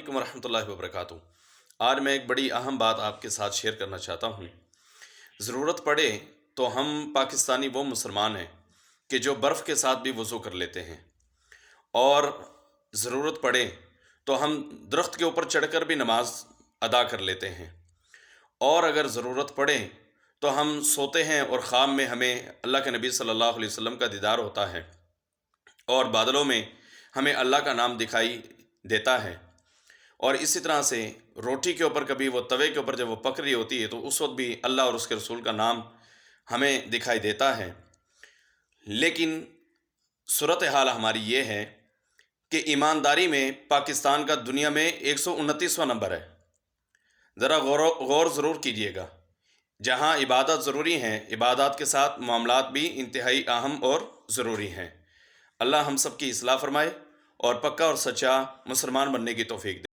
علیکم ورحمۃ اللہ وبرکاتہ۔ آج میں ایک بڑی اہم بات آپ کے ساتھ شیئر کرنا چاہتا ہوں۔ ضرورت پڑے تو ہم پاکستانی وہ مسلمان ہیں کہ جو برف کے ساتھ بھی وضو کر لیتے ہیں، اور ضرورت پڑے تو ہم درخت کے اوپر چڑھ کر بھی نماز ادا کر لیتے ہیں، اور اگر ضرورت پڑے تو ہم سوتے ہیں اور خواب میں ہمیں اللہ کے نبی صلی اللہ علیہ وسلم کا دیدار ہوتا ہے، اور بادلوں میں ہمیں اللہ کا نام دکھائی دیتا ہے۔ اور اسی طرح سے روٹی کے اوپر کبھی وہ توے کے اوپر جب وہ پک رہی ہوتی ہے تو اس وقت بھی اللہ اور اس کے رسول کا نام ہمیں دکھائی دیتا ہے۔ لیکن صورتحال ہماری یہ ہے کہ ایمانداری میں پاکستان کا دنیا میں 129واں نمبر ہے۔ ذرا غور ضرور کیجئے گا۔ جہاں عبادت ضروری ہیں، عبادات کے ساتھ معاملات بھی انتہائی اہم اور ضروری ہیں۔ اللہ ہم سب کی اصلاح فرمائے اور پکا اور سچا مسلمان بننے کی توفیق دے۔